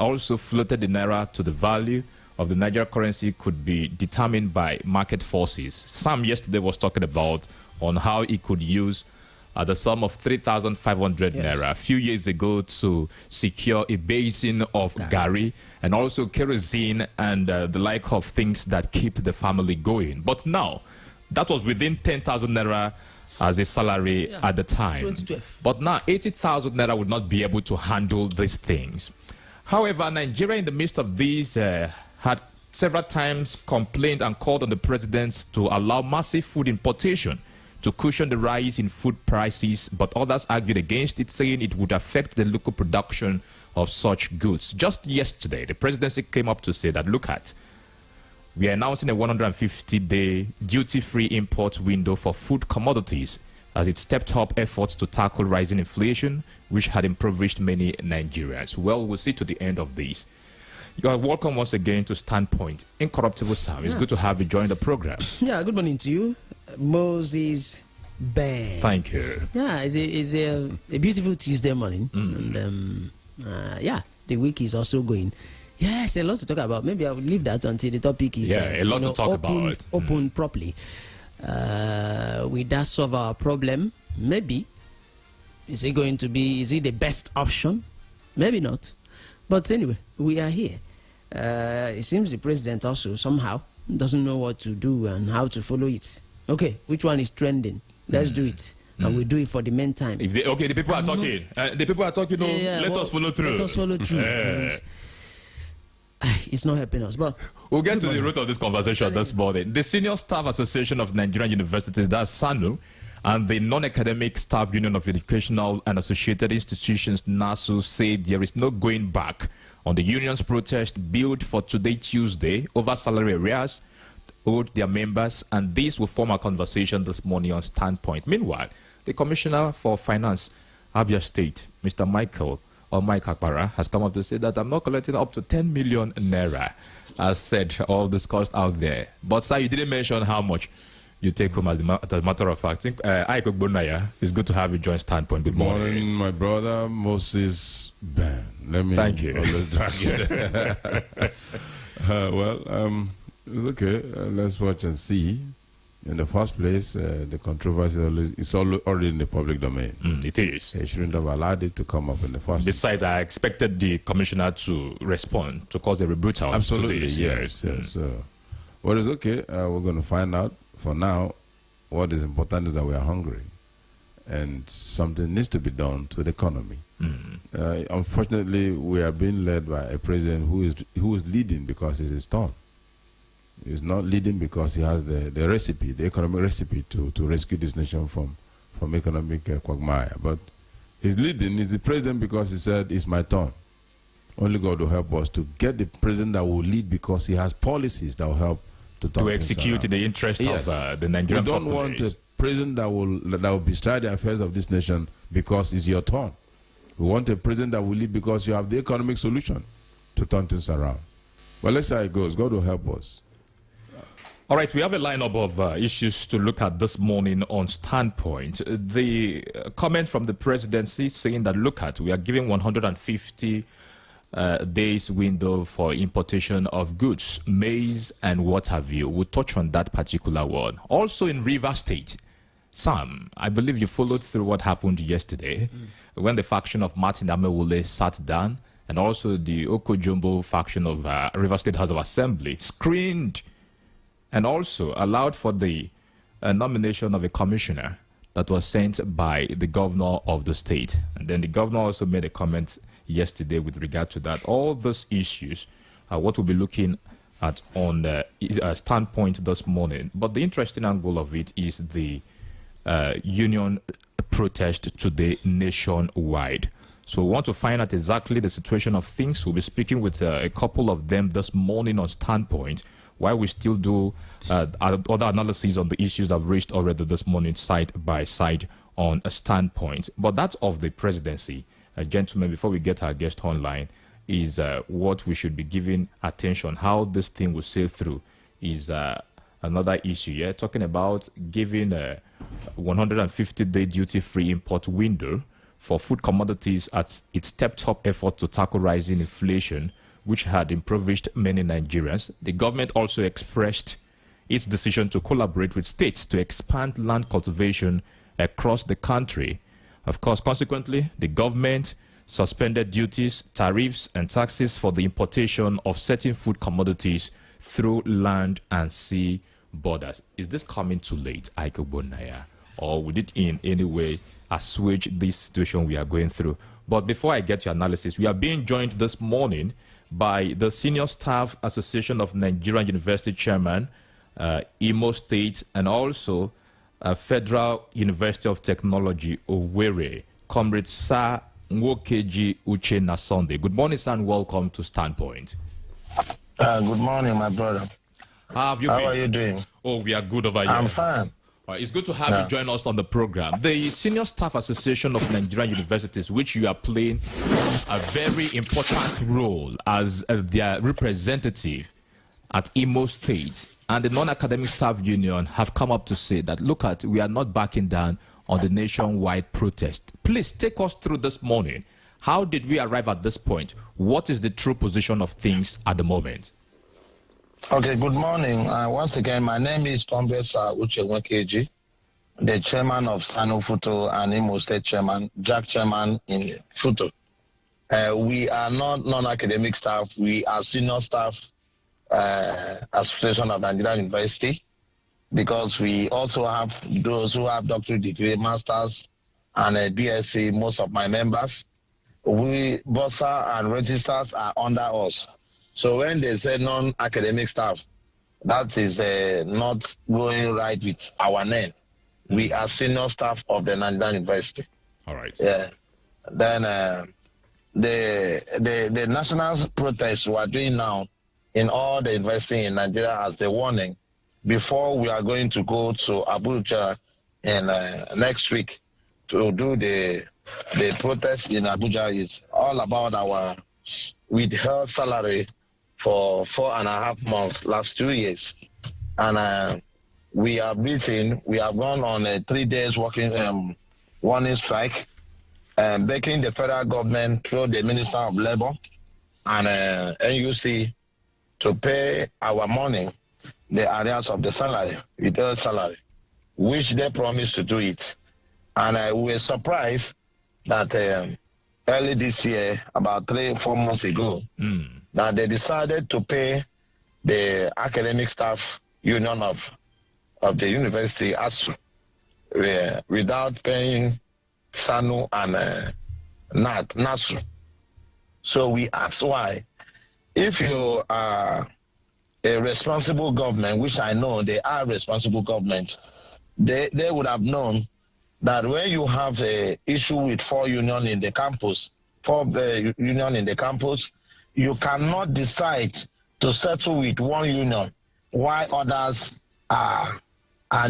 also floated the naira to the value of the Nigeria currency could be determined by market forces. Sam yesterday was talking about on how he could use the sum of 3,500 naira a few years ago to secure a basin of gari and also kerosene and the like of things that keep the family going. But now, that was within 10,000 naira as a salary at the time. 2012. But now, 80,000 naira would not be able to handle these things. However, Nigeria, in the midst of these, had several times complained and called on the presidents to allow massive food importation to cushion the rise in food prices, but others argued against it, saying it would affect the local production of such goods. Just yesterday, the presidency came up to say that, look at, we are announcing a 150-day duty-free import window for food commodities as it stepped up efforts to tackle rising inflation, which had impoverished many Nigerians. Well, we'll see to the end of this. You are welcome once again to Standpoint. Incorruptible Sam, it's good to have you join the program. Yeah, good morning to you, Moses Ben. Thank you. Yeah, it's a beautiful Tuesday morning. And the week is also going. Yes, a lot to talk about. Maybe I'll leave that until the topic is a lot to talk about. Open properly. Will that solve our problem? Maybe. Is it the best option? Maybe not. But anyway, we are here. It seems the president also somehow doesn't know what to do and how to follow it. Okay, which one is trending? Let's do it. And we'll do it for the meantime. The people are talking. The people are talking. Let us follow through. Let us follow through. It's not helping us. But we'll get to the root of this conversation this morning. The Senior Staff Association of Nigerian Universities, that's SANU, and the Non-Academic Staff Union of Educational and Associated Institutions, NASU, say there is no going back on the union's protest billed for today, Tuesday, over salary arrears owed their members, and this will form a conversation this morning on Standpoint. Meanwhile, the Commissioner for Finance, Abia State, Mr. Mike Akpara, has come up to say that I'm not collecting up to 10 million naira, as said, all discussed out there. But, sir, you didn't mention how much you take home as a matter of fact. Ike Ogbonnaya, it's good to have you join Standpoint. Good morning. Good morning, my brother, Moses Ben. Thank you. It's okay. Let's watch and see. In the first place, the controversy is already in the public domain. It is. They shouldn't have allowed it to come up in the first. Besides, I expected the commissioner to respond, to cause a rebuttal. Absolutely, to this. yes. Well, it's okay. We're going to find out. For now, what is important is that we are hungry, and something needs to be done to the economy. Unfortunately, we are being led by a president who is leading because it's his turn. He's not leading because he has the recipe, the economic recipe to rescue this nation from economic quagmire. But he's leading, he's the president because he said, it's my turn. Only God will help us to get the president that will lead because he has policies that will help to execute in the interest of the Nigerian populace. We don't want a president that will bestride the affairs of this nation because it's your turn. We want a president that will lead because you have the economic solution to turn things around. Well, let's see how it goes. God will help us. All right, we have a lineup of issues to look at this morning on Standpoint. The comment from the presidency saying that, look at, we are giving 150 days window for importation of goods, maize and what have you. We'll touch on that particular one. Also in Rivers State, Sam, I believe you followed through what happened yesterday when the faction of Martin Amewule sat down and also the Okojumbo faction of Rivers State House of Assembly screened and also allowed for the nomination of a commissioner that was sent by the governor of the state. And then the governor also made a comment yesterday with regard to that. All those issues are what we'll be looking at on the Standpoint this morning. But the interesting angle of it is the union protest today nationwide. So we want to find out exactly the situation of things. We'll be speaking with a couple of them this morning on Standpoint, while we still do other analyses on the issues I've raised already this morning, side by side on a Standpoint. But that's of the presidency. Gentlemen, before we get our guest online, is what we should be giving attention. How this thing will sail through is another issue. Yeah, talking about giving a 150-day duty-free import window for food commodities as it stepped up effort to tackle rising inflation, which had impoverished many Nigerians. The government also expressed its decision to collaborate with states to expand land cultivation across the country. Of course, consequently, the government suspended duties, tariffs, and taxes for the importation of certain food commodities through land and sea borders. Is this coming too late, Ike Ogbonnaya, or would it in any way assuage this situation we are going through? But before I get your analysis, we are being joined this morning by the Senior Staff Association of Nigerian University Chairman, Imo State, and also Federal University of Technology, Owerri, Comrade Sir Nwokeji Uchenna Sunday. Good morning, sir, and welcome to Standpoint. Good morning, my brother. How are you doing? Oh, we are good over here. I'm fine. All right, it's good to have you join us on the program. The Senior Staff Association of Nigerian Universities, which you are playing a very important role as their representative at Imo State, and the Non-Academic Staff Union have come up to say that, look at, we are not backing down on the nationwide protest. Please take us through this morning. How did we arrive at this point? What is the true position of things at the moment? Okay, good morning. Once again, my name is Comrade Uche Nwokeji, the chairman of SANU Futo and Imo State chairman, Jack chairman in Futo. We are not non-academic staff. We are senior staff Association of Nigerian University, because we also have those who have doctorate degree, masters, and a BSc, most of my members. We, Bossa and registers are under us. So when they say non-academic staff, that is not going right with our name. We are senior staff of the Nigerian University. All right. Yeah. Then the national protest we are doing now in all the university in Nigeria as the warning before we are going to go to Abuja in next week to do the protest in Abuja is all about our withheld salary for 4.5 months, last 2 years. And we are meeting, we have gone on a 3 days working warning strike, begging the federal government through the Minister of Labor and NUC to pay our money, the arrears of the salary, withheld salary, which they promised to do it. And we were surprised that early this year, about 3-4 months ago, that they decided to pay the academic staff union of the university ASU without paying SANU and NASU. So we asked why. If you are a responsible government, which I know they are responsible government, they would have known that when you have an issue with 4 union in the campus, you cannot decide to settle with 1 union while others are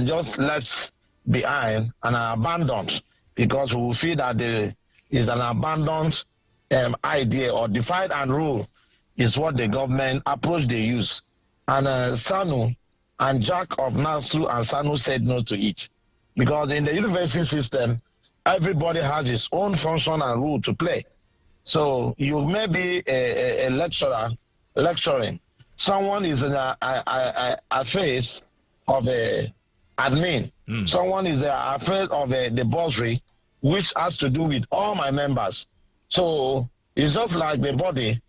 just left behind and are abandoned, because we will feel that there is an abandoned idea or divide and rule is what the government approach they use. And SANU and Jack of NASU and SANU said no to it. Because in the university system, everybody has his own function and rule to play. So you may be a lecturer lecturing. Someone is in a phase of a admin. Someone is a phase of the bursary, which has to do with all my members. So it's just like the body.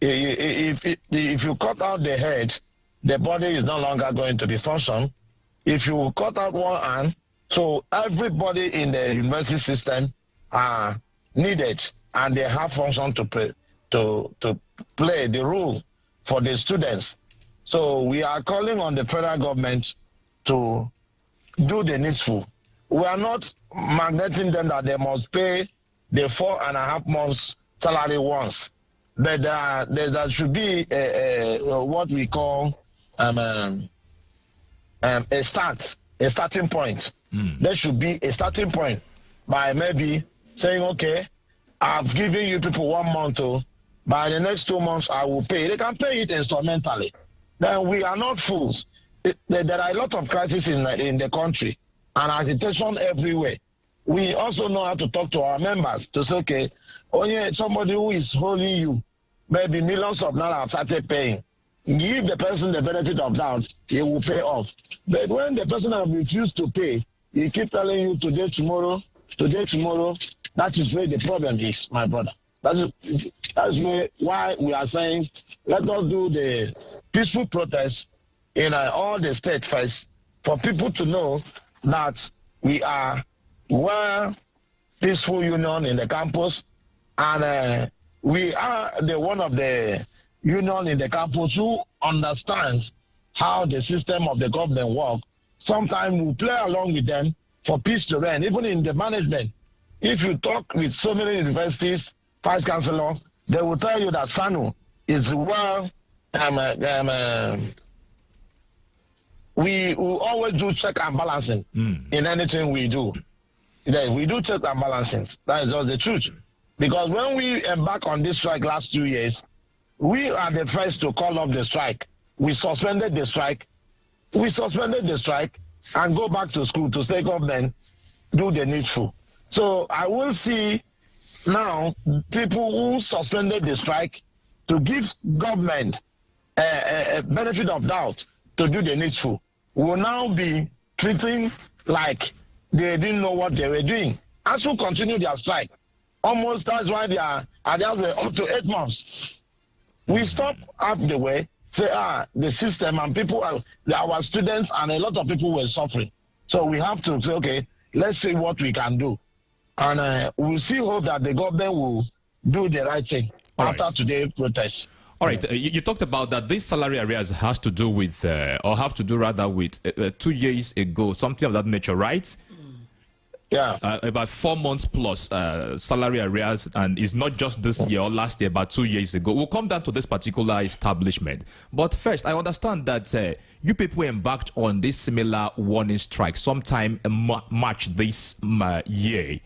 If you cut out the head, the body is no longer going to be function. If you cut out one hand, so everybody in the university system are needed, and they have function to play the role for the students. So we are calling on the federal government to do the needful. We are not mandating them that they must pay the 4.5 months salary once. But there should be what we call a starting point. There should be a starting point by maybe saying, okay, I've given you people 1 month, by the next 2 months I will pay. They can pay it instrumentally. Then we are not fools. There are a lot of crises in the country and agitation everywhere. we also know how to talk to our members to say, okay, oh yeah, somebody who is holding you, maybe millions of naira have started paying. Give the person the benefit of doubt, he will pay off. But when the person has refused to pay, he keep telling you today, tomorrow, that is where the problem is, my brother. That's why we are saying, let us do the peaceful protest in all the states first, for people to know that we are one peaceful union in the campus, and we are the one of the union in the campus who understands how the system of the government works. Sometimes we play along with them for peace to reign, even in the management. If you talk with so many universities, vice chancellor, they will tell you that SANU is well. We always do check and balancing in anything we do. Yeah, we do check and balancing. That is just the truth. Because when we embark on this strike last 2 years, we are the first to call off the strike. We suspended the strike. And go back to school to state government, do the needful. So I will see now people who suspended the strike to give government a benefit of doubt to do the needful will now be treating like they didn't know what they were doing. As we continue their strike, almost that's why they are up to 8 months. We stop half the way, say, the system and people, our students and a lot of people were suffering. So we have to say, okay, let's see what we can do. And we'll see hope that the government will do the right thing after today's protest. All right, you talked about that this salary arrears has to do with, or have to do rather with 2 years ago, something of that nature, right? Yeah. About 4 months plus salary arrears, and it's not just this year or last year, but 2 years ago. We'll come down to this particular establishment. But first, I understand that you people embarked on this similar warning strike sometime in March this year,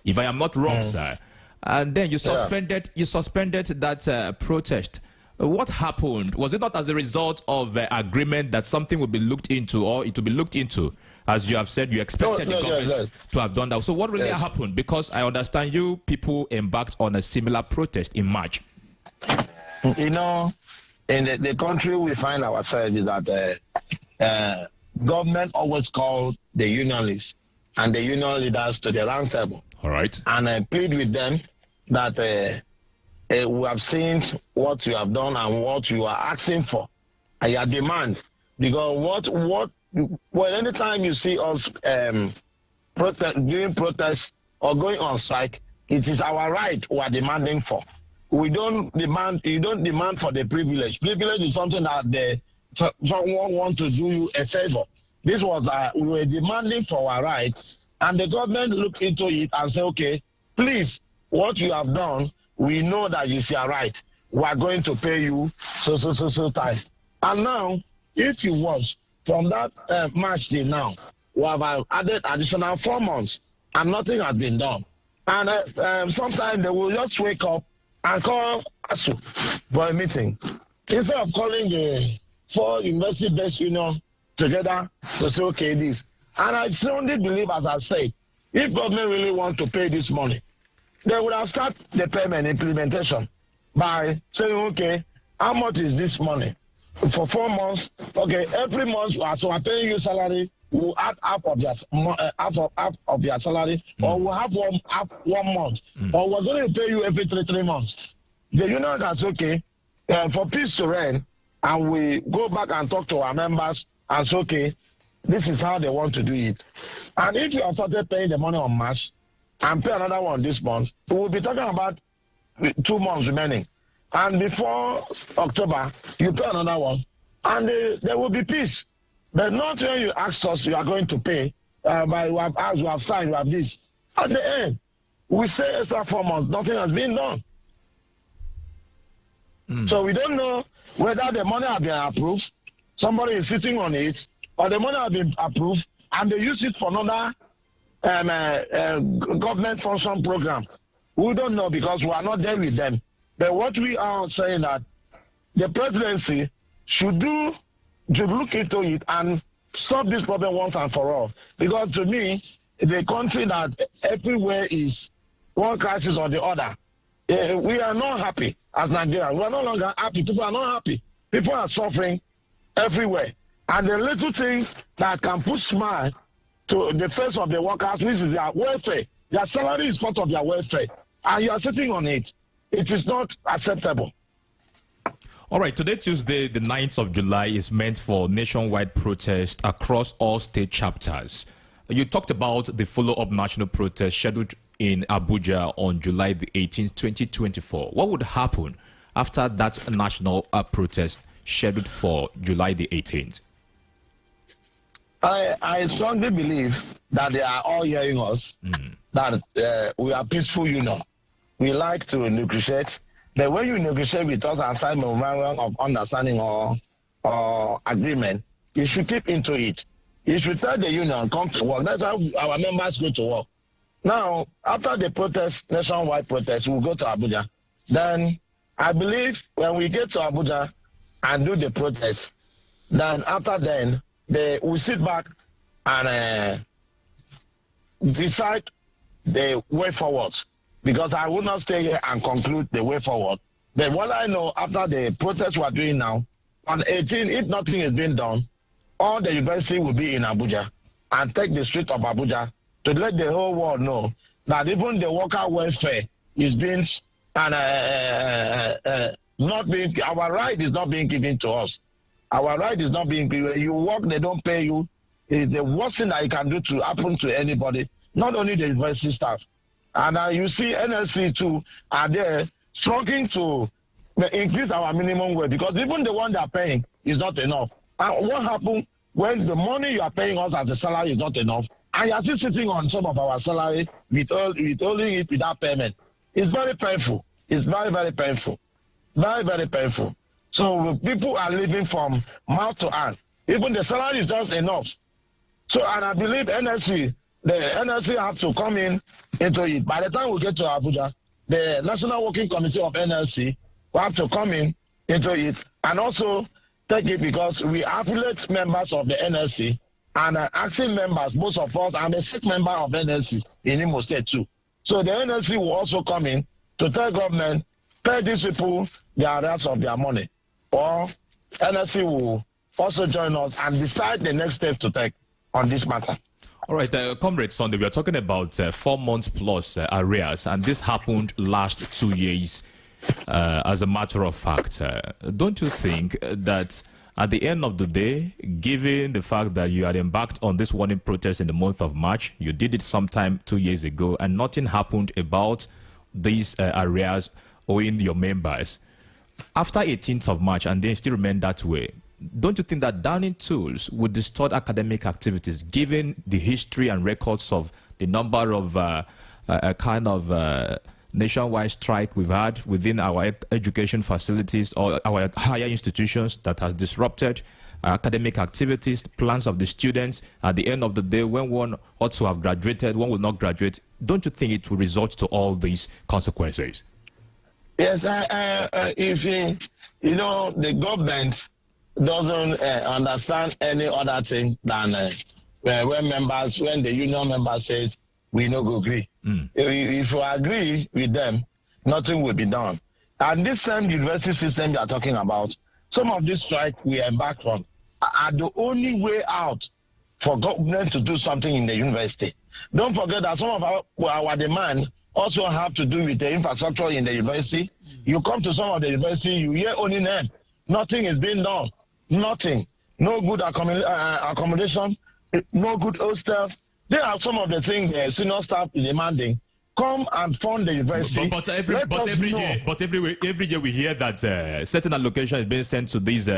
if I am not wrong, sir. And then you suspended that protest. What happened? Was it not as a result of agreement that something would be looked into, or it will be looked into? As you have said, you expected the government to have done that. So what really happened? Because I understand you people embarked on a similar protest in March. You know, in the country we find ourselves is that government always called the unionists and the union leaders to the round table. All right. And I plead with them that we have seen what you have done and what you are asking for and your demand. Because well, anytime you see us doing protests or going on strike, it is our right we are demanding for. You don't demand for the privilege. Privilege is something that someone wants to do you a favor. This was we were demanding for our right, and the government looked into it and said, okay, please, what you have done, we know that it's your right. We are going to pay you so time. And now, if you watch, from that March till now, we have added additional 4 months, and nothing has been done. And sometimes they will just wake up and call us for a meeting. Instead of calling the 4 university-based unions together to say, okay, this. And I strongly believe, as I said, if government really want to pay this money, they would have started the payment implementation by saying, okay, how much is this money? For 4 months, okay, every month, so I'm paying you salary, we'll add half of your salary, or we'll have 1 month, or we're going to pay you every three months. The union has, okay, for peace to reign, and we go back and talk to our members and say, okay, this is how they want to do it. And if you have started paying the money on March and pay another one this month, we will be talking about 2 months remaining. And before October, you pay another one, and there will be peace. But not when you ask us, you are going to pay, by you have asked, you have signed, you have this. At the end, we say extra 4 months, nothing has been done. So we don't know whether the money has been approved, somebody is sitting on it, or the money has been approved, and they use it for another government function program. We don't know because we are not there with them. But what we are saying that the presidency should look into it and solve this problem once and for all. Because to me, the country that everywhere is one crisis or the other. We are not happy as Nigerians. We are no longer happy. People are not happy. People are suffering everywhere. And the little things that can put smile to the face of the workers, which is their welfare. Their salary is part of their welfare. And you are sitting on it. It is not acceptable. All right, today, Tuesday, the 9th of July, is meant for nationwide protest across all state chapters. You talked about the follow-up national protest scheduled in Abuja on July the 18th, 2024. What would happen after that national protest scheduled for July the 18th? I strongly believe that they are all hearing us, that we are peaceful union. We like to negotiate. But when you negotiate with us and sign a memorandum of understanding or agreement, you should keep into it. You should tell the union, come to work. That's how our members go to work. Now, after the protest, nationwide protest, we'll go to Abuja. Then I believe when we get to Abuja and do the protest, then after then, we sit back and decide the way forward. Because I will not stay here and conclude the way forward. But what I know after the protest we are doing now, on 18, if nothing is being done, all the university will be in Abuja and take the street of Abuja to let the whole world know that even the worker welfare is being not being, our right is not being given to us. Our right is not being given. You work, they don't pay you. It's the worst thing that you can do to happen to anybody, not only the university staff. And you see NLC too are there struggling to increase our minimum wage because even the one they are paying is not enough. And what happens when the money you are paying us as a salary is not enough and you are still sitting on some of our salary withholding it without payment? It's very painful. It's very, very painful. Very, very painful. So people are living from mouth to hand. Even the salary is not enough. So, and I believe the NLC have to come into it. By the time we get to Abuja, the National Working Committee of NLC will have to come into it and also take it because we affiliate members of the NLC and acting members, most of us, and a sick member of NLC in Imo State too. So the NLC will also come in to tell government, pay these people the rest of their money. Or NLC will also join us and decide the next step to take on this matter. All right, Comrade Sunday, we are talking about 4 months plus arrears, and this happened last 2 years. As a matter of fact, don't you think that at the end of the day, given the fact that you had embarked on this warning protest in the month of March, you did it sometime 2 years ago, and nothing happened about these arrears owing your members. After 18th of March, and they still remain that way, don't you think that downing tools would distort academic activities, given the history and records of the number of nationwide strike we've had within our education facilities or our higher institutions that has disrupted academic activities, plans of the students? At the end of the day, when one ought to have graduated, one will not graduate. Don't you think it will result to all these consequences? Yes, if you know the government doesn't understand any other thing than when the union members says we no go agree. If you agree with them, nothing will be done. And this same university system you are talking about, some of this strike we embarked on are the only way out for government to do something in the university. Don't forget that some of our demand also have to do with the infrastructure in the university. You come to some of the university, you hear only name. Nothing is being done. Nothing. No good accommodation, no good hostels. There are some of the things the senior staff demanding. Come and fund the university. But every year we hear that certain allocation is being sent to these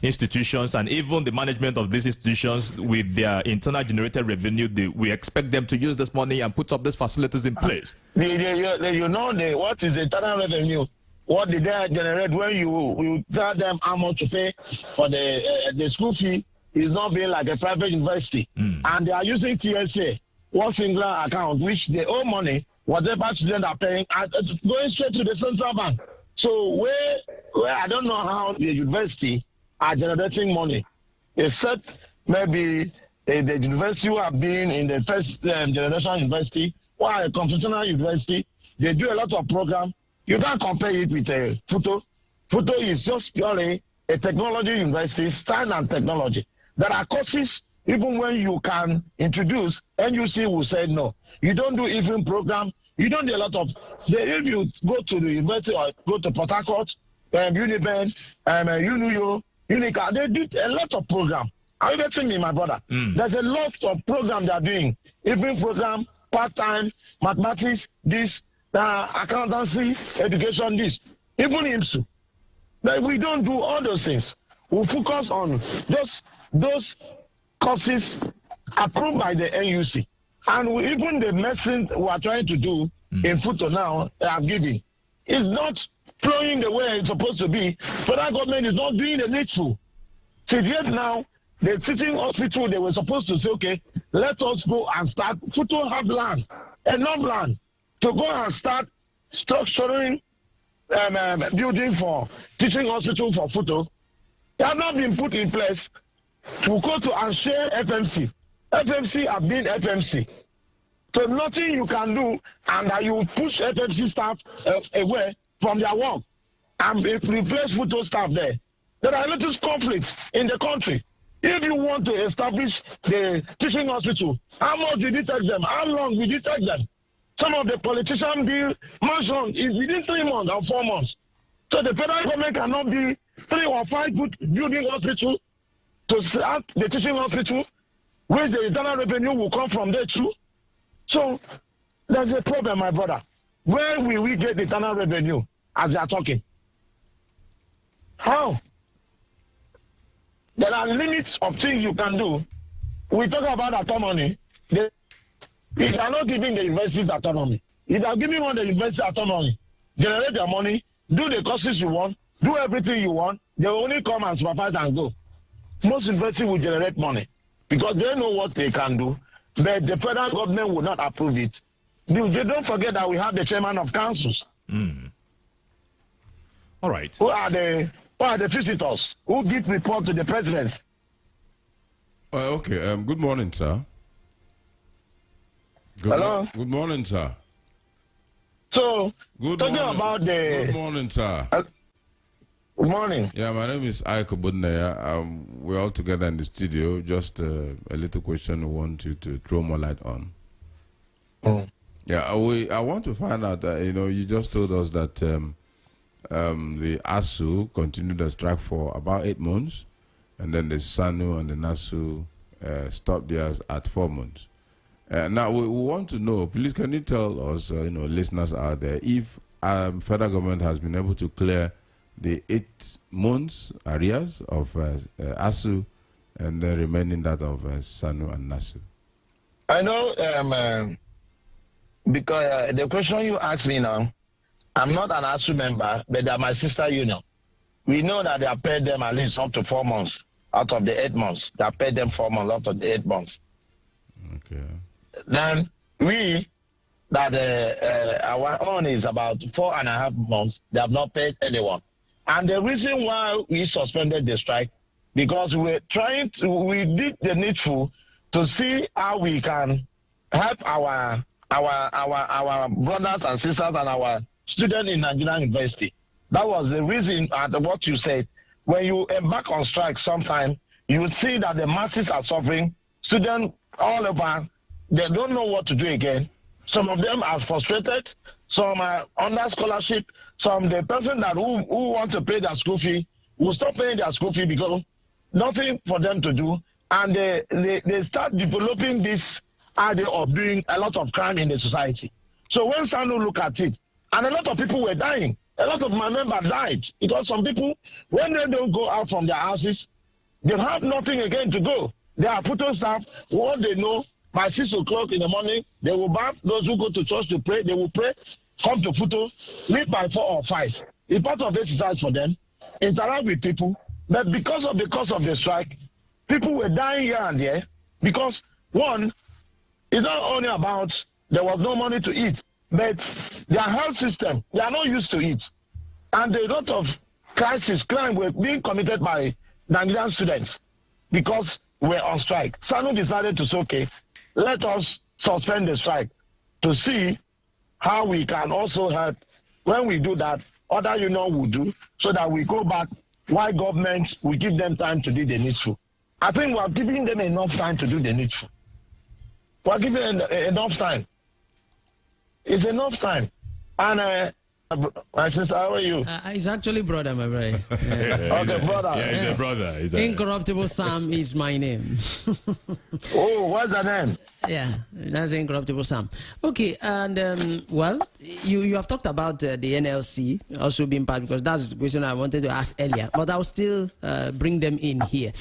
institutions, and even the management of these institutions with their internal generated revenue, we expect them to use this money and put up these facilities in place. You know what is the internal revenue? What did they generate when you tell them how much to pay for the school fee? Is not being like a private university. And they are using TSA, one single account, which they owe money, whatever students are paying, and going straight to the central bank. So where I don't know how the university are generating money, except maybe the university who have been in the first generation university, or a conventional university, they do a lot of program. You can't compare it with a photo. Photo is just purely a technology university, science and technology. There are courses, even when you can introduce, NUC will say no. You don't do evening program. You don't do a lot of, if you go to the university or go to Port Harcourt, Uniben, UNUYO, Unica, they do a lot of program. Are you getting me, my brother? There's a lot of program they are doing. Evening program, part-time, mathematics, this, accountancy, education, this. Even IMSU. But we don't do all those things. We focus on those courses approved by the NUC. And even the medicine we are trying to do in photo now, they have given, is not flowing the way it's supposed to be. Federal government is not doing the needful. Till yet now, the teaching hospital, they were supposed to say, okay, let us go and start. Photo have land, enough land, to go and start structuring building for teaching hospital for photo. They have not been put in place to go to and share FMC. FMC have been FMC. So nothing you can do, and that you push FMC staff away from their work and replace photo staff there. There are little conflicts in the country. If you want to establish the teaching hospital, how much did it take them? How long did it take them? Some of the politicians build mansions within 3 months or 4 months. So the federal government cannot be 3 or 5 building hospital to start the teaching hospital, where the internal revenue will come from there too. So there's a problem, my brother. Where will we get the internal revenue as they are talking? How? There are limits of things you can do. We talk about autonomy. They are not giving the universities autonomy. If they are giving all the universities autonomy, generate their money, do the courses you want, do everything you want, they will only come and supervise and go. Most universities will generate money because they know what they can do, but the federal government will not approve it. They don't forget that we have the chairman of councils. All right. Who are the visitors who give report to the president? Okay. Good morning, sir. Hello. Good morning, sir. So, talking about the. Good morning, sir. Good morning. Yeah, my name is Aiko Budnaya. We're all together in the studio. Just a little question we want you to throw more light on. Yeah, I want to find out that, you just told us that the ASU continued the strike for about 8 months, and then the SANU and the NASU stopped theirs at 4 months. Now, we want to know, please, can you tell us, listeners out there, if federal government has been able to clear the 8 months arrears of ASU and the remaining that of SANU and NASU? I know, because the question you asked me now, I'm not an ASU member, but they're my sister union. We know that they have paid them at least up to 4 months out of the 8 months. They have paid them 4 months out of the 8 months. Okay. Then our own is about 4.5 months. They have not paid anyone. And the reason why we suspended the strike, because we did the needful to see how we can help our brothers and sisters and our students in Nigerian University. That was the reason, what you said. When you embark on strike sometime, you see that the masses are suffering. Students all over, they don't know what to do again. Some of them are frustrated. Some are under scholarship. Some, the person that who want to pay their school fee will stop paying their school fee because nothing for them to do. And they start developing this idea of doing a lot of crime in the society. So when SANU look at it, and a lot of people were dying. A lot of my members died because some people, when they don't go out from their houses, they have nothing again to go. They are photo staff. What they know, by 6 o'clock in the morning, they will bath. Those who go to church to pray, they will pray, come to photo, leave by 4 or 5. It's part of exercise for them, interact with people. But because of the cost of the strike, people were dying here and there because, one, it's not only about there was no money to eat, but their health system, they are not used to it. And a lot of crime were being committed by Nigerian students because were on strike. SANU decided to say, okay, let us suspend the strike to see how we can also help. When we do that, other union will do, so that we go back. Why government will give them time to do the needful? I think we are giving them enough time to do the needful. We are giving enough time. It's enough time. And my sister, how are you? It's actually brother, my brother. Okay, brother. Yeah, he's a brother. Incorruptible Sam is my name. Oh, what's the name? Yeah, that's Incorruptible Sam. Okay, and well, you have talked about the NLC also being part, because that's the question I wanted to ask earlier, but I'll still bring them in here.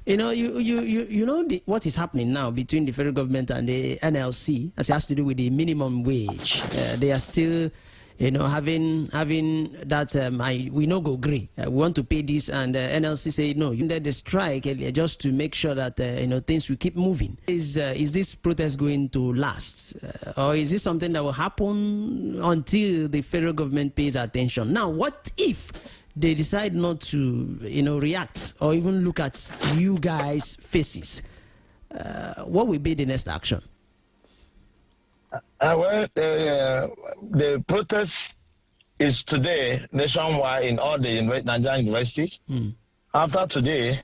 You know, you know what is happening now between the federal government and the NLC, as it has to do with the minimum wage. They are still, you know, having that we no go agree. We want to pay this, and NLC say no. You ended the strike earlier just to make sure that you know, things will keep moving. Is this protest going to last, or is this something that will happen until the federal government pays attention? Now, what if they decide not to, you know, react or even look at you guys' faces? What will be the next action? Well, the protest is today nationwide in all the Nigerian universities. After today,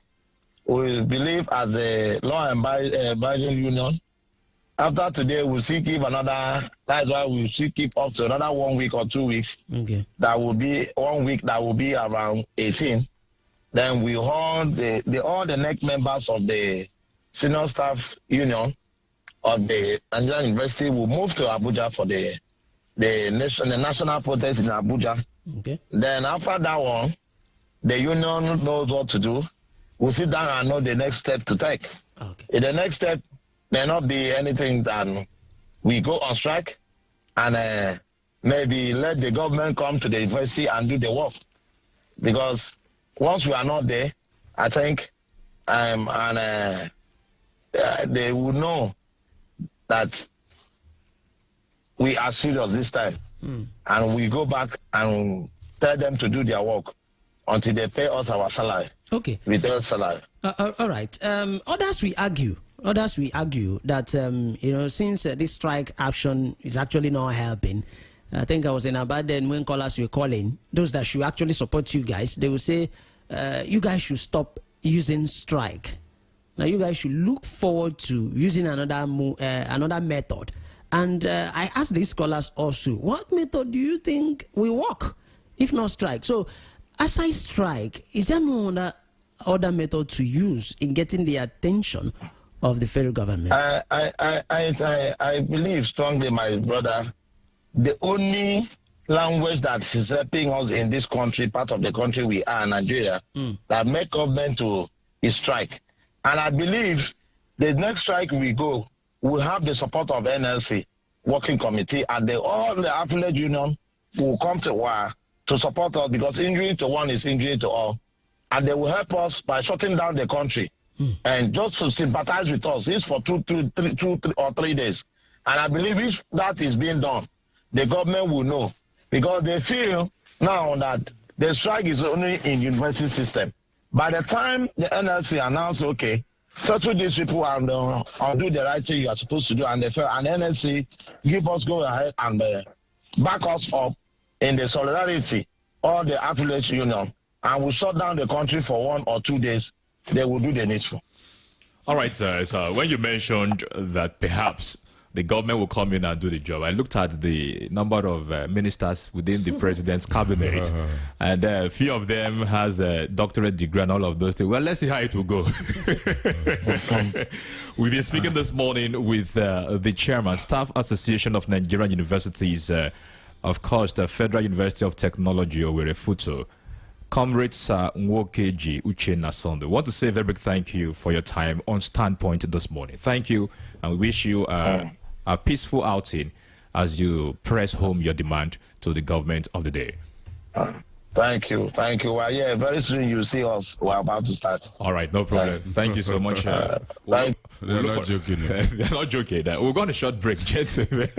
we believe as a law-abiding union. After today, we'll still keep another. That's why we'll still keep up to another 1 week or 2 weeks. Okay. That will be 1 week. That will be around 18. Then we hold all the next members of the senior staff union of the Nigerian University will move to Abuja for the national protest in Abuja. Okay. Then after that one, the union knows what to do. We'll sit down and know the next step to take. Okay. In the next step may not be anything than we go on strike and maybe let the government come to the university and do the work. Because once we are not there, I think they will know that we are serious this time. And we go back and tell them to do their work until they pay us our salary. Okay. With their salary. All right. Others will argue that you know, since this strike action is actually not helping. I think I was in Abadan when callers were calling, those that should actually support you guys, they will say you guys should stop using strike. Now you guys should look forward to using another method. And I asked these scholars also, what method do you think will work if not strike? So aside strike, is there no other method to use in getting the attention of the federal government? I believe strongly, my brother, the only language that is helping us in this country, part of the country we are, Nigeria, that make government to is strike. And I believe the next strike we go will have the support of NLC working committee, and all the affiliate union will come to war to support us, because injury to one is injury to all. And they will help us by shutting down the country and just to sympathize with us. It's for 2 or 3 days. And I believe if that is being done, the government will know, because they feel now that the strike is only in university system. By the time the NLC announce, okay, settle these people and do the right thing you are supposed to do, and NLC give us go ahead and back us up in the solidarity or the affiliate union, and we shut down the country for 1 or 2 days, they will do the needful. All right, so when you mentioned that perhaps the government will come in and do the job, I looked at the number of ministers within the president's cabinet, and a few of them has a doctorate degree and all of those things. Well, let's see how it will go. We've been speaking this morning with the chairman, Staff Association of Nigerian Universities, of course, the Federal University of Technology, Owerri Futo, Comrade Sir Nwokeji Uchenna Sondo. I want to say a very big thank you for your time on Standpoint this morning. Thank you, and we wish you a peaceful outing as you press home your demand to the government of the day. Thank you. Well, yeah, very soon you see us. We're about to start. All right, no problem. Thank you so much. They're not joking. They're not joking. We're going to short break, gentlemen.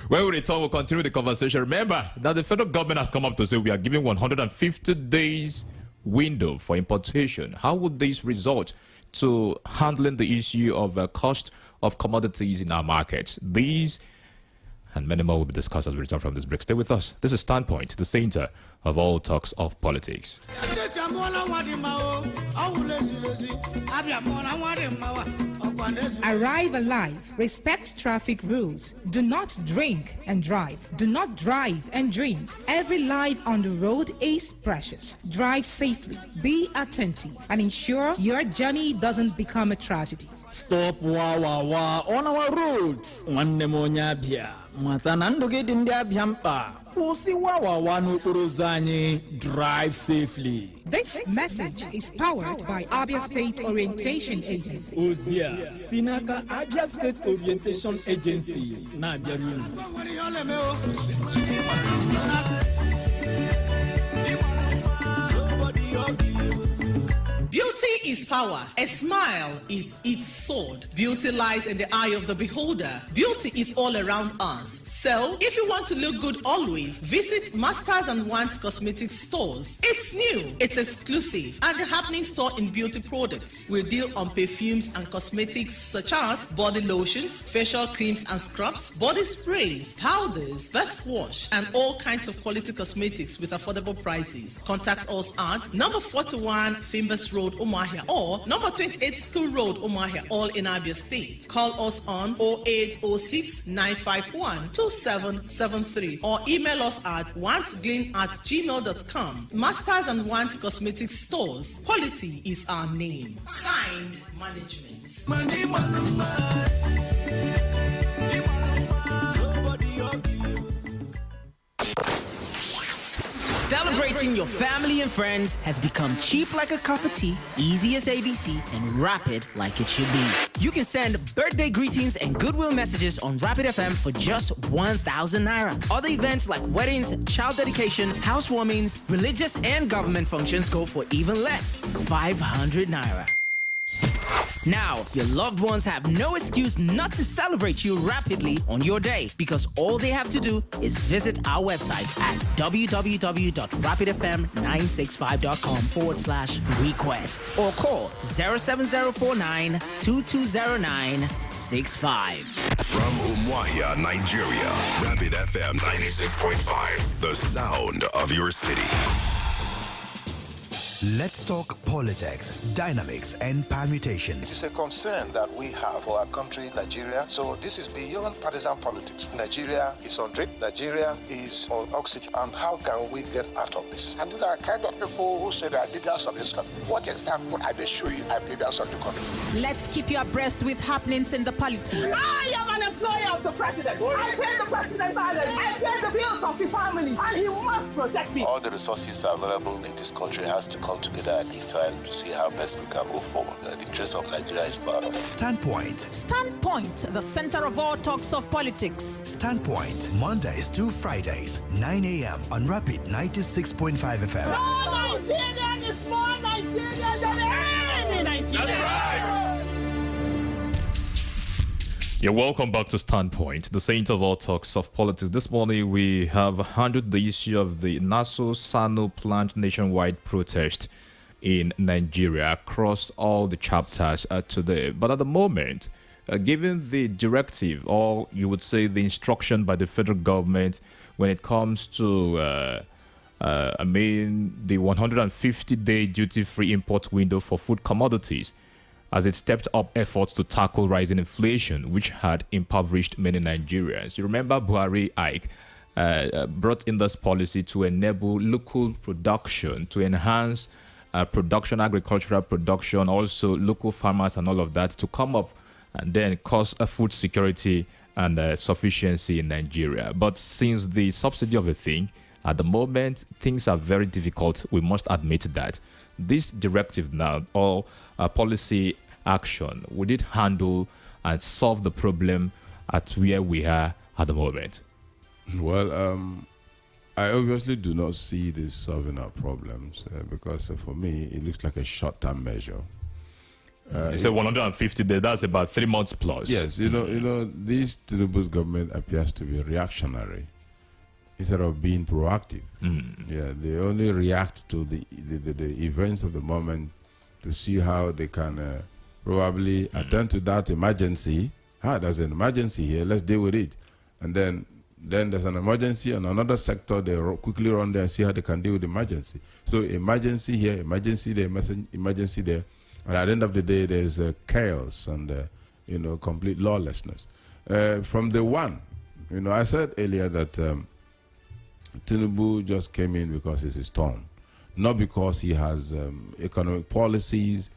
When we return, we'll continue the conversation. Remember that the federal government has come up to say we are giving 150 days window for importation. How would this result to handling the issue of cost of commodities in our markets? These and many more will be discussed as we return from this break. Stay with us. This is Standpoint, the center of all talks of politics. Arrive alive. Respect traffic rules. Do not drink and drive. Do not drive and drink. Every life on the road is precious. Drive safely. Be attentive and ensure your journey doesn't become a tragedy. Stop wa on our roads. One Nemonyabia. Matanando get in their biampa. Pussy wa no drive safely. This message is powered by Abia State Orientation Agency. Ozia, Sinaka Abia State Orientation Agency. Beauty is power. A smile is its sword. Beauty lies in the eye of the beholder. Beauty is all around us. So, if you want to look good always, visit Masters and Wands Cosmetics stores. It's new, it's exclusive, and the happening store in beauty products. We deal on perfumes and cosmetics such as body lotions, facial creams and scrubs, body sprays, powders, bath wash, and all kinds of quality cosmetics with affordable prices. Contact us at number 41 Fimbers Road, Umuahia, or number 28 School Road, Umuahia, all in Abia State. Call us on 0806 951 2773 or email us at wandsgleam@gmail.com. Masters and Wands Cosmetics stores. Quality is our name. Signed, management. Celebrating your family and friends has become cheap like a cup of tea, easy as ABC, and rapid like it should be. You can send birthday greetings and goodwill messages on Rapid FM for just 1,000 naira. Other events like weddings, child dedication, housewarmings, religious and government functions go for even less, 500 naira. Now, your loved ones have no excuse not to celebrate you rapidly on your day because all they have to do is visit our website at www.rapidfm965.com/request or call 07049 220965. From Umuahia, Nigeria, Rapid FM 96.5, the sound of your city. Let's talk politics, dynamics, and permutations. It's a concern that we have for our country, Nigeria. So this is beyond partisan politics. Nigeria is on drip. Nigeria is on oxygen. And how can we get out of this? And these are kind of people who say they are leaders of this country. What example I may show you I'm leaders of the country? Let's keep you abreast with happenings in the polity. I am an employee of the president. I pay the president's salary. I pay the bills of his family. And he must protect me. All the resources available in this country has to come together at this time to see how best we can move forward. The interest of Nigeria is part of it. Standpoint. Standpoint, the center of all talks of politics. Standpoint, Mondays to Fridays, 9 a.m. on Rapid 96.5 FM. No Nigerian is more Nigerian than any Nigerian. That's right. You're welcome back to Standpoint, the center of all talks of politics. This morning we have handled the issue of the Naso-Sano planned nationwide protest in Nigeria across all the chapters today. But at the moment, given the directive, or you would say the instruction by the federal government when it comes to the 150-day duty-free import window for food commodities, as it stepped up efforts to tackle rising inflation, which had impoverished many Nigerians. You remember Buhari Ike brought in this policy to enable local production, to enhance production, agricultural production, also local farmers and all of that to come up and then cause a food security and sufficiency in Nigeria. But since the subsidy of a thing, at the moment, things are very difficult. We must admit that. This directive now, or policy action, would it handle and solve the problem at where we are at the moment? Well, I obviously do not see this solving our problems because for me, it looks like a short-term measure. It's a 150 days. That's about 3 months plus. Yes, you know, this Tinubu's government appears to be reactionary. instead of being proactive. Yeah, they only react to the events of the moment to see how they can probably attend to that emergency. There's an emergency here, let's deal with it. And then there's an emergency on another sector, they quickly run there and see how they can deal with the emergency. So emergency here, emergency there, emergency there. And at the end of the day, there's chaos and complete lawlessness. From the one, I said earlier that Tinubu just came in because it's his turn, not because he has economic policies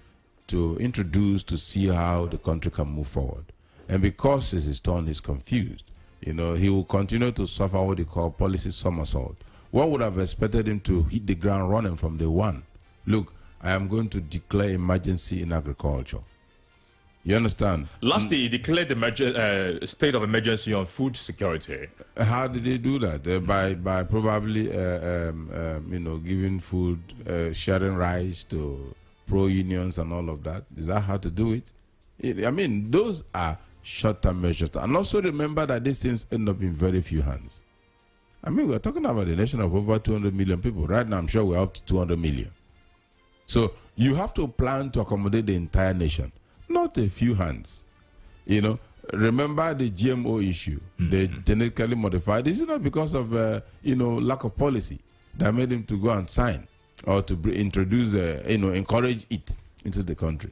to introduce to see how the country can move forward. And because it's his turn, he's confused. He will continue to suffer what they call policy somersault. One would have expected him to hit the ground running from day one. Look, I am going to declare emergency in agriculture. You understand? Last year, he declared the state of emergency on food security. How did they do that? By probably, giving food, sharing rice to pro-unions and all of that. Is that how to do it? Those are short-term measures. And also remember that these things end up in very few hands. We're talking about a nation of over 200 million people. Right now, I'm sure we're up to 200 million. So you have to plan to accommodate the entire nation, not a few hands. Remember the GMO issue, the genetically modified. This is not because of lack of policy that made him to go and sign or to introduce, encourage it into the country.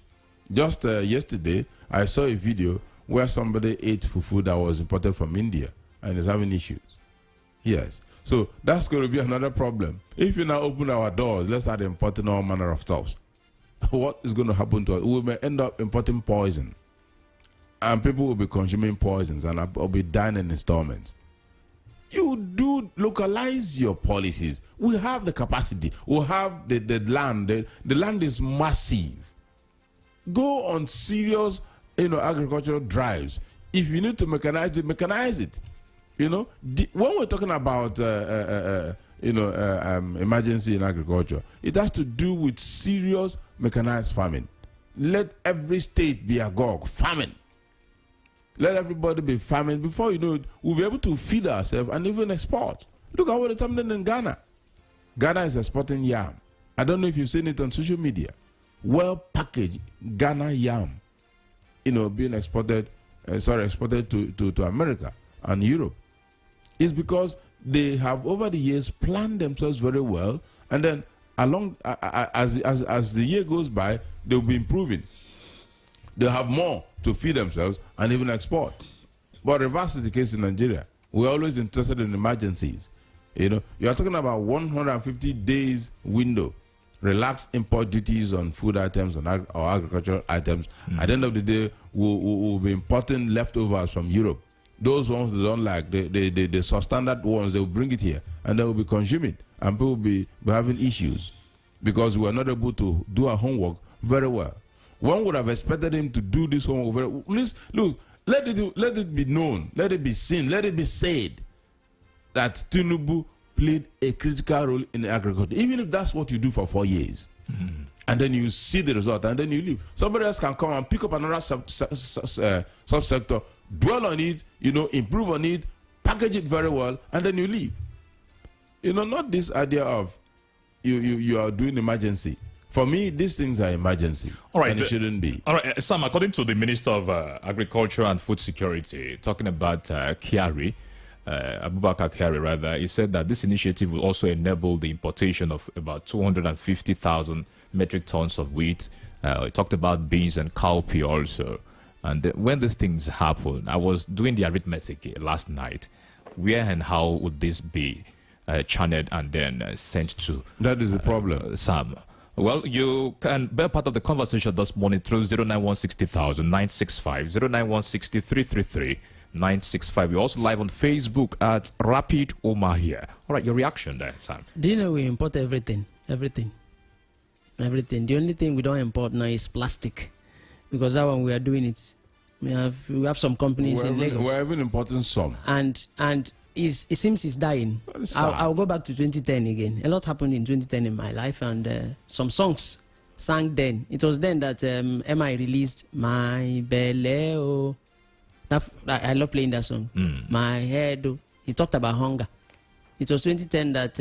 Just yesterday, I saw a video where somebody ate fufu that was imported from India and is having issues. Yes. So that's going to be another problem. If you now open our doors, let's start importing all manner of stuff. What is going to happen to us? We may end up importing poison. And people will be consuming poisons and will be dying in installments. You do localize your policies. We have the capacity. We have the land. The land is massive. Go on serious, agricultural drives. If you need to mechanize it. When we're talking about, emergency in agriculture, it has to do with serious mechanized farming. Let every state be agog, farming. Let everybody be farming. Before you know it, we'll be able to feed ourselves and even export. Look at what is happening in Ghana. Ghana is exporting yam. I don't know if you've seen it on social media. Well-packaged Ghana yam, being exported to America and Europe. It's because they have over the years planned themselves very well, and then as the year goes by, they'll be improving. They'll have more to feed themselves and even export. But reverse is the case in Nigeria. We're always interested in emergencies. You are talking about 150 days window, relaxed import duties on food items or agricultural items. At the end of the day, we'll be importing leftovers from Europe. Those ones they don't like, the substandard ones, they will bring it here and they will be consuming, and people will be having issues because we are not able to do our homework very well. One would have expected him to do this homework very well. Look, let it be known, let it be seen, let it be said that Tinubu played a critical role in agriculture, even if that's what you do for 4 years. And then you see the result, and then you leave. Somebody else can come and pick up another subsector, dwell on it, improve on it, package it very well, and then you leave. Not this idea of you are doing emergency. For me, these things are emergency. All right, and it shouldn't be. All right, Sam, according to the Minister of Agriculture and Food Security, talking about Kyari, Abubakar Kyari rather, he said that this initiative will also enable the importation of about 250,000 metric tons of wheat. He talked about beans and cowpea also. And when these things happen, I was doing the arithmetic last night. Where and how would this be channeled and then sent to? That is the problem. Sam. Well, you can be a part of the conversation this morning through 09160,965, 0916333. We're also live on Facebook at Rapid Omahia. All right, your reaction there, Sam. Do you know we import everything? Everything. The only thing we don't import now is plastic. Because that one we are doing it. We have some companies in Lagos. We're even importing some. And it seems it's dying. I'll go back to 2010 again. A lot happened in 2010 in my life, and some songs sang then. It was then that MI released My Belle. I love playing that song. My Head. He talked about hunger. It was 2010 that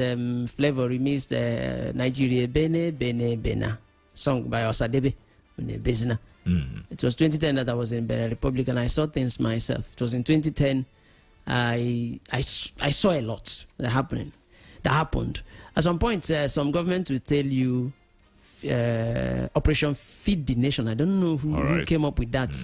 Flavor remixed Nigeria Bene Bene Bena, sung by Osadebe Bezina. It was 2010 that I was in Benin Republic and I saw things myself. It was in 2010 I saw a lot that happened. At some point, some government will tell you Operation Feed the Nation. I don't know who came up with that.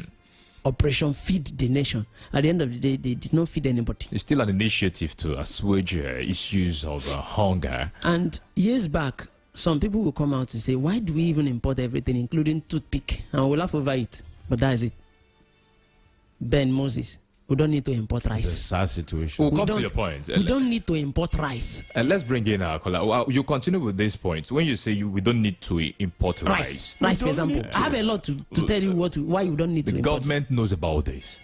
Operation Feed the Nation. At the end of the day, they did not feed anybody. It's still an initiative to assuage issues of hunger. And years back, some people will come out to say, why do we even import everything, including toothpick? And we'll laugh over it. But that is it. Ben Moses, we don't need to import rice. It's a sad situation. We'll come to your point. We don't need to import rice. Let's bring in our caller. Well, you continue with this point. When you say we don't need to import rice. Rice, for example. I have a lot to tell you why you don't need to import. The government knows about this.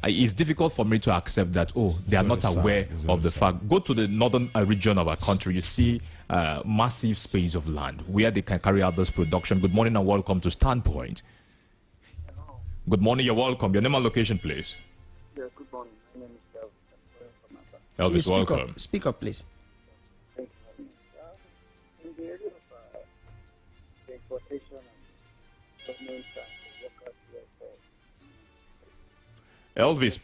It's difficult for me to accept that, they are not aware of the fact. Go to the northern region of our country, you see massive space of land where they can carry out this production. Good morning and welcome to Standpoint. Hello. Good morning, you're welcome. Your name and location, please. Yeah, good morning. My name is Elvis. Elvis, welcome. Speak up, please. Thank you. In the area of the importation and government and workers' welfare. Elvis,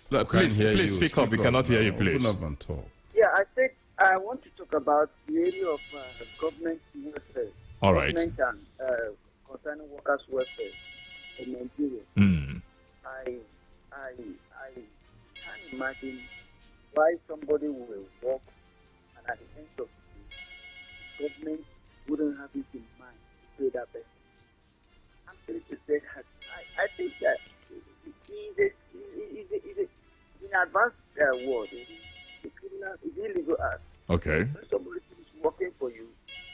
please speak up. We cannot hear you, please. Open up and talk. Yeah, I think I want to talk about the area of government welfare. All right. Government and concerning workers' welfare in Nigeria. I can't imagine why somebody will work and at the end of the day, government wouldn't have it in mind to pay that person. I'm going to say that I think that it's in advanced world. It's criminal, it's illegal act. Okay. When somebody is working for you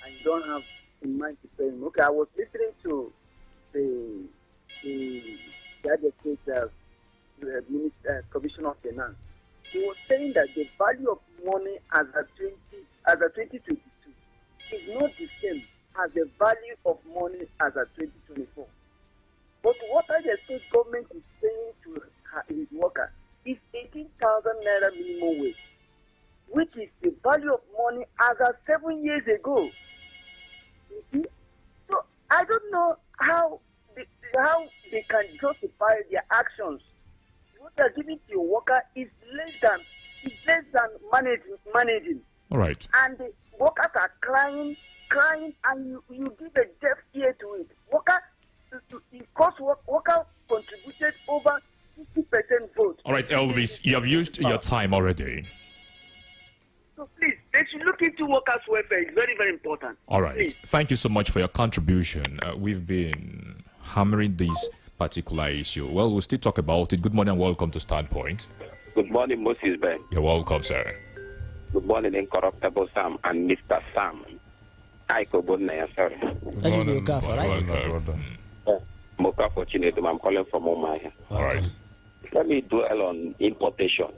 and you don't have in mind to pay him. Okay, I was listening to the United States Commissioner of Finance. He was saying that the value of money as a 2022 is not the same as the value of money as a 2024. But what the state government is saying to his worker is 18,000 naira minimum wage, which is the value of money as of 7 years ago. You see? So I don't know how they can justify their actions. What they're giving to your worker is less than managing. All right. And the workers are crying, and you give a deaf ear to it. Worker contributed over 50% vote. All right, Elvis, you have used your time already. So please, they should look into workers' welfare. It's very, very important. All right. Please. Thank you so much for your contribution. We've been hammering this particular issue. Well, we'll still talk about it. Good morning and welcome to Standpoint. Good morning, Moses Ben. You're welcome, sir. Good morning, Incorruptible Sam and Mr. Sam. Aiko Bodnaya, sorry. That should be Okafor, right? Mokafor Chinedum, I'm calling from Omaya. All right. Let me dwell on importation.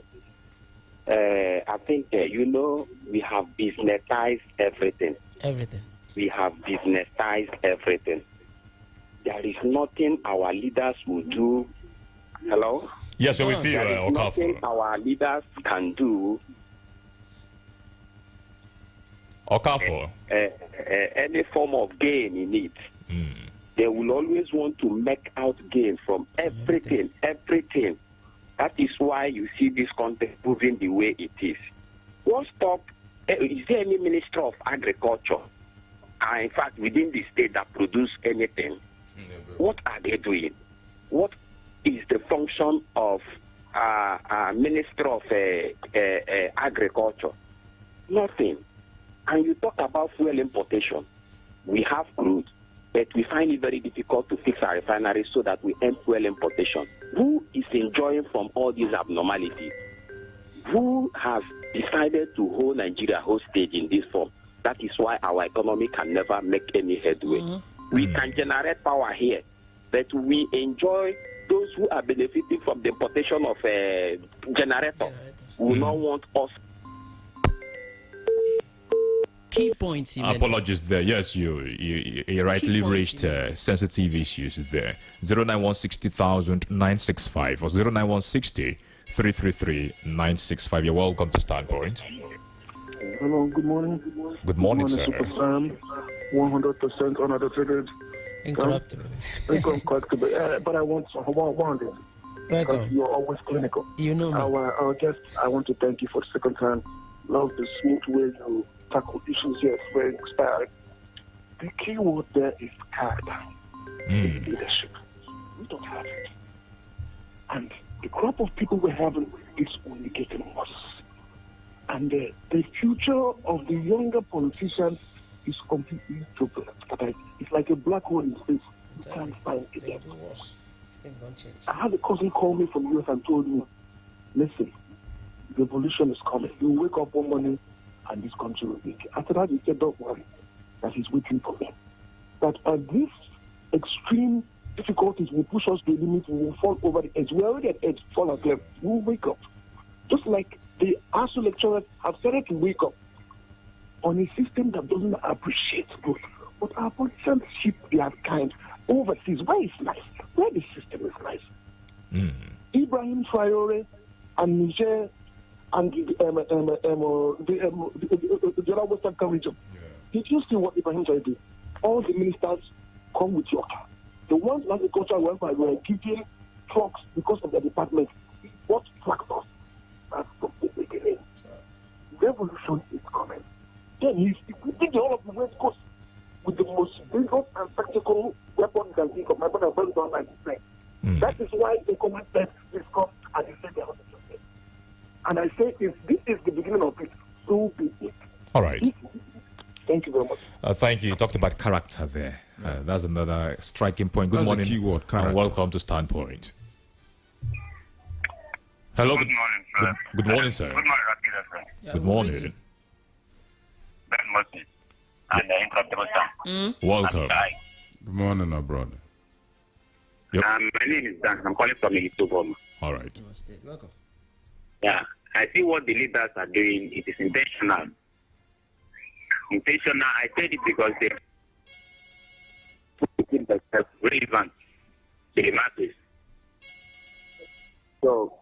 I think, we have businessized everything. We have businessized everything. There is nothing our leaders will do. Hello? Yes, we're with you, There is nothing our leaders can do. Okafor. Any form of gain in it. They will always want to make out gain from everything. That is why you see this country moving the way it is. One stop, is there any Minister of Agriculture, in fact, within the state that produce anything? What are they doing? What is the function of Minister of Agriculture? Nothing. And you talk about fuel importation. We have crude, but we find it very difficult to fix our refineries so that we end fuel importation. Who is enjoying from all these abnormalities? Who has decided to hold Nigeria hostage in this form? That is why our economy can never make any headway. We can generate power here, but we enjoy those who are benefiting from the importation of a generator. We will not want us. Key points. Apologies there. Yes, you rightly raised sensitive issues there. 09160,965 or 09160 333 965. You're welcome to Standpoint. Hello, good morning. Good morning, sir. Super Sam, 100% unadulterated. Incorruptible. Incorruptible. But I want one thing. Welcome. You're always clinical. You know me. Our guest, I want to thank you for the second time. Love the smooth way you tackle issues here. It's very inspiring. The key word there is character. Leadership. We don't have it. And the crop of people we're having is only getting worse. And the future of the younger politicians is completely turbulent. It's like a black hole in space. You can't find it. Things don't change. I had a cousin call me from US and told me, listen, the revolution is coming. You wake up one morning and this country will be. After that, he said, don't worry, that he's waiting for me. That these extreme difficulties will push us to the limit, we will fall over the edge. We're already at edge, fall and climb. We will wake up. Just like the ASU lecturers have started to wake up on a system that doesn't appreciate growth. But our politicians ship their kind overseas, where it's nice, where the system is nice. Ibrahim Traore and Niger and the other Western region. Did you see what Ibrahim Traore did? All the ministers come with your car. The ones in agriculture were giving trucks because of the department. What tractors? That's from the beginning. Revolution is coming. Then he's equipping all of the West Coast with the most dangerous and tactical weapon you can think of. My brother burned down like this. That is why the command said this come and they said they are not interested. And I say if this is the beginning of it, so be it. All right. Thank you very much. Thank you. You talked about character there. That's another striking point. Good That's morning. the key word, character. And welcome to Standpoint. Hello. Good morning, sir. Good morning, sir. Good morning, Rapid. Good morning. Ben Moses and the Incorruptible Sam. Welcome. Good morning, our brother. My name is Dan. I'm calling from Igitobom. All right. Welcome. Yeah, I see what the leaders are doing. It is intentional. Intentional. I said it because they put themselves relevant to the masses. So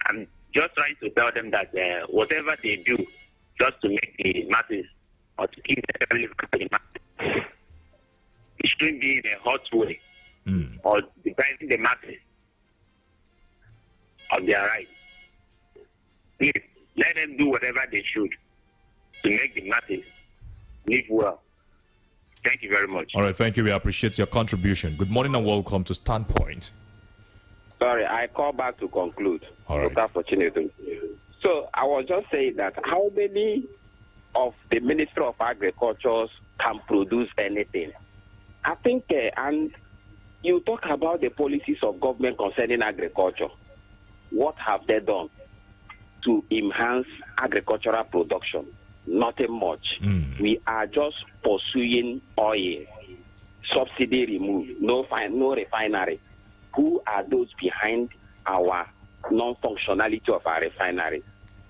I'm just trying to tell them that whatever they do, just to make the masses or to keep them relevant to the masses, it shouldn't be in a hot way or depriving the masses of their rights. Please, let them do whatever they should to make the masses live well. Thank you very much. All right. Thank you. We appreciate your contribution. Good morning and welcome to Standpoint. Sorry, I call back to conclude. All right. Opportunity. So I was just saying that how many of the Ministry of Agriculture can produce anything? I think, and you talk about the policies of government concerning agriculture. What have they done to enhance agricultural production? Nothing much. We are just pursuing oil, subsidy removed, no refinery. Who are those behind our non-functionality of our refinery?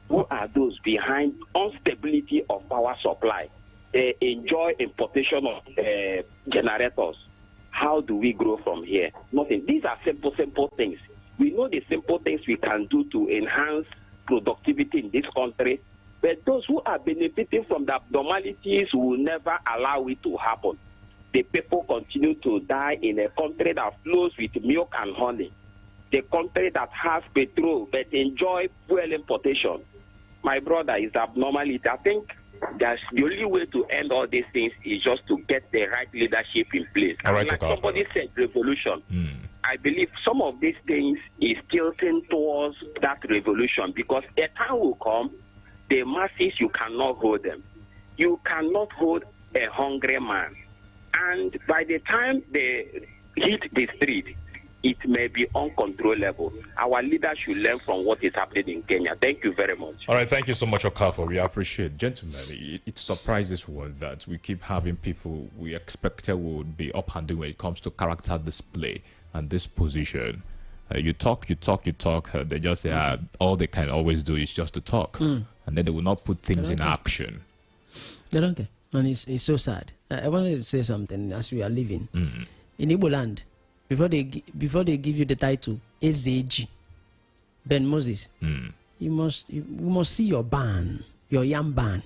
Who are those behind instability of power supply? They enjoy importation of generators. How do we grow from here? Nothing. These are simple things. We know the simple things we can do to enhance productivity in this country, but those who are benefiting from the abnormalities will never allow it to happen. The people continue to die in a country that flows with milk and honey, the country that has petrol but enjoy fuel importation. My brother, is abnormality. I think that's the only way to end all these things is just to get the right leadership in place. All right, like somebody said, revolution. I believe some of these things is tilting towards that revolution because a time will come, the masses, you cannot hold them. You cannot hold a hungry man. And by the time they hit the street, it may be uncontrollable. Our leaders should learn from what is happening in Kenya. Thank you very much. All right, thank you so much, Okafor. We appreciate it. Gentlemen, it surprises one that we keep having people we expected would be up and doing when it comes to character display and this position. You talk, they just say all they can always do is just to talk. And then they will not put things in action. They don't care. And it's so sad. I wanted to say something as we are living. In Igbo land, before they give you the title Ezeji, Ben Moses, you must see your ban. your yam ban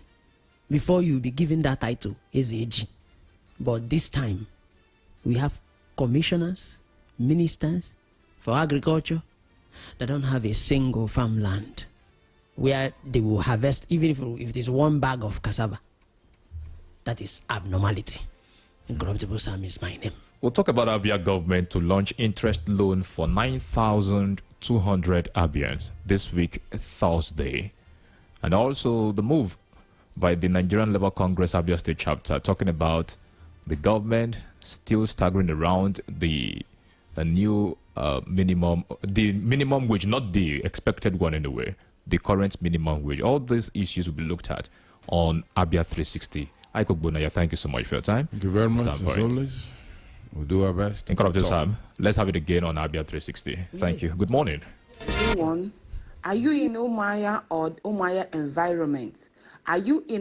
before you be given that title as AG. But this time, we have commissioners, ministers for agriculture that don't have a single farmland where they will harvest, even if it is one bag of cassava. That is abnormality. Incorruptible Sam is my name. We'll talk about Abia government to launch interest loan for 9,200 Abians this week, Thursday. And also the move by the Nigerian Labour Congress Abia State Chapter, talking about the government still staggering around the new minimum wage, not the expected one anyway, the current minimum wage. All these issues will be looked at on Abia 360. Aiko Bonaya, thank you so much for your time. Thank you very much, as always. We'll do our best. Incorruptible Sam, let's have it again on Abia 360. Thank you. Good morning. Everyone, are you in Omaya or Omaya environment? Are you in